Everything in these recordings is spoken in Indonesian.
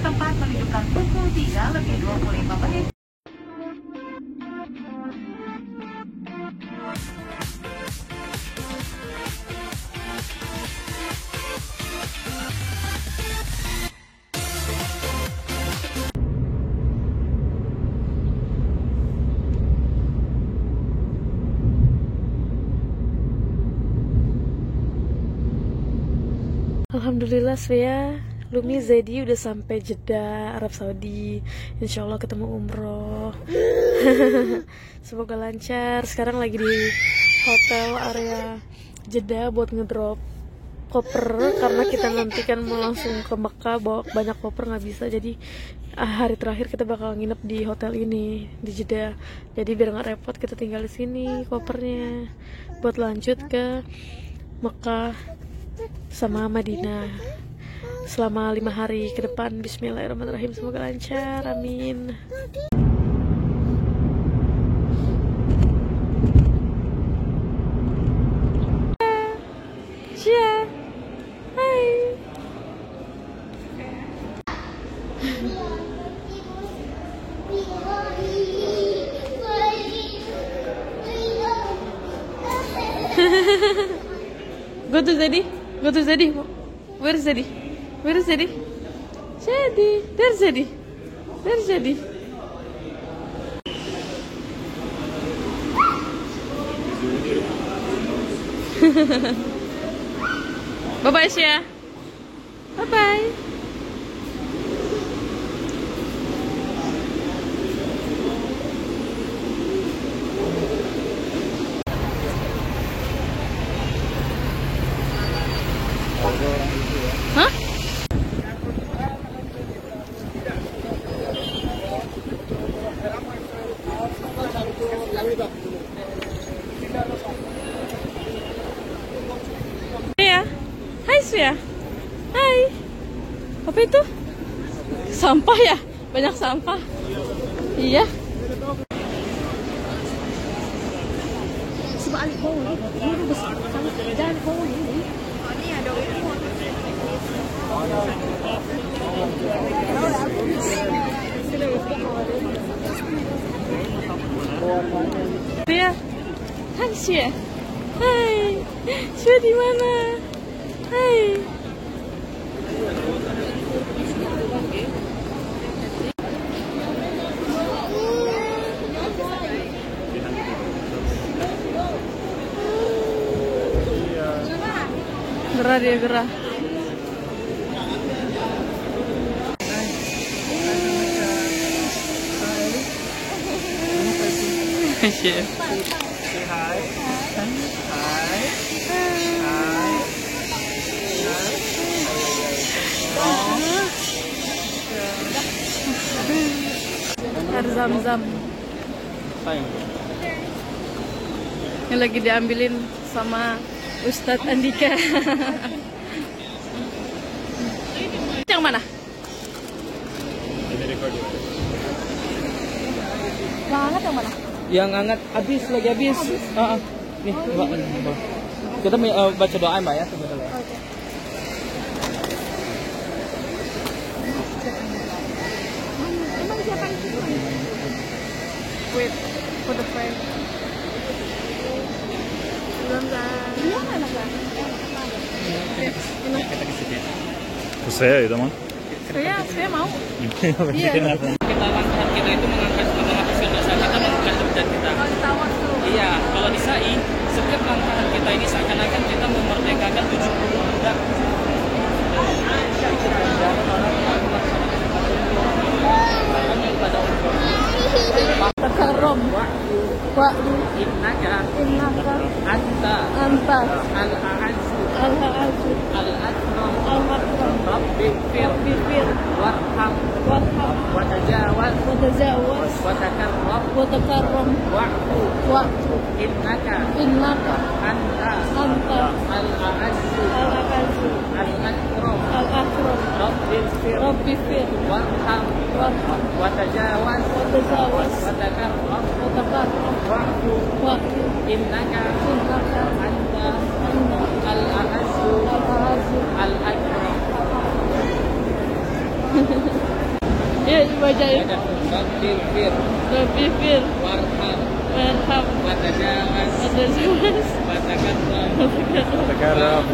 setempat menunjukkan pukul 3:25. Alhamdulillah Svea, Lumi, Zedi udah sampai Jeddah, Arab Saudi. Insya Allah ketemu umroh. Semoga lancar. Sekarang lagi di hotel area Jeddah buat ngedrop koper, karena kita nanti kan mau langsung ke Mekah, bawa banyak koper nggak bisa. Jadi hari terakhir kita bakal nginep di hotel ini di Jeddah. Jadi biar nggak repot, kita tinggal di sini kopernya buat lanjut ke Mekah sama Madinah selama 5 hari ke depan. Bismillahirrahmanirrahim, semoga lancar, amin. Cia, hai. Go to Zedi. Go to Zedi. Where is Zedi? Where is Zedi? Zedi. There's Zedi. There's Zedi. Bye-bye, Shia. Bye-bye. Hah? Iya. Hai Svea. Hai. Apa itu? Sampah ya? Banyak sampah. Iya. Sebalik bawah ini besar sangat jalan bawah ini. Ini ada Svea. Hai Svea. Hai. Svea di mana? Hai. Gerah dia, gerah. Say hi. Hi. Air zam-zam yang lagi diambilin sama Ustadz Andika. Yang mana? yang hangat yang mana? Yang hangat habis, lagi habis. Nih, Mbak. Kita baca doa Mbak ya sebentar. Oke. Emang siapa itu? Wait for the friend. Iya enak kan? Saya itu mah. Saya mau. Iya. Kita langkah kita itu menghabiskan dosa kita, mengangkat derajat kita. Iya, kalau di sa'i, setiap langkahan kita ini seakan-akan kita memerdekakan 70 budak. Takarom. Wa'lu. Innaka Innaka. anta al-a'azzu Al-A'azzu. al-akram Al-Akram. Rabbifir warham wa tajawaz wa takarram wa'fu innaka Innaka. anta al-a'azzu al-akram Rabbifir warham wa tajawaz wa takarram wa'fu innaka anta al-a'azzu al-akram. Ya, bacain. Rabbil fir, Rabbi fir, warham, warham, watajawas, watajawas, watakarram, Sekarang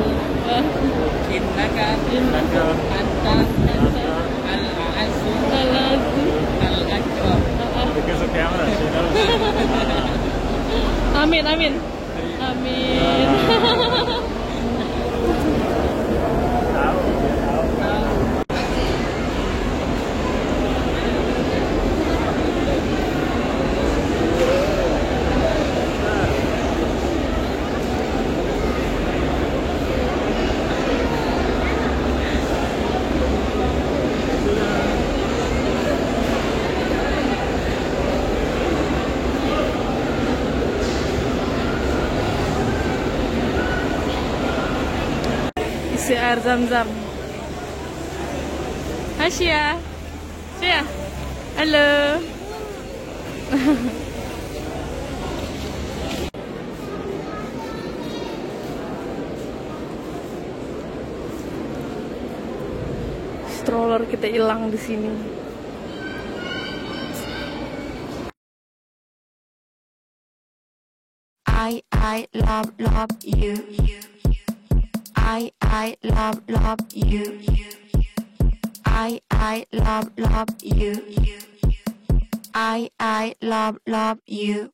innaka anta al-a'azzu al-azu, al-akram. because of camera, she knows. Amin, amin. Amin. Isi air zam-zam. Hai Shia. Shia. Halo. Stroller kita hilang di sini. I love you. I love you. I love you. I love you.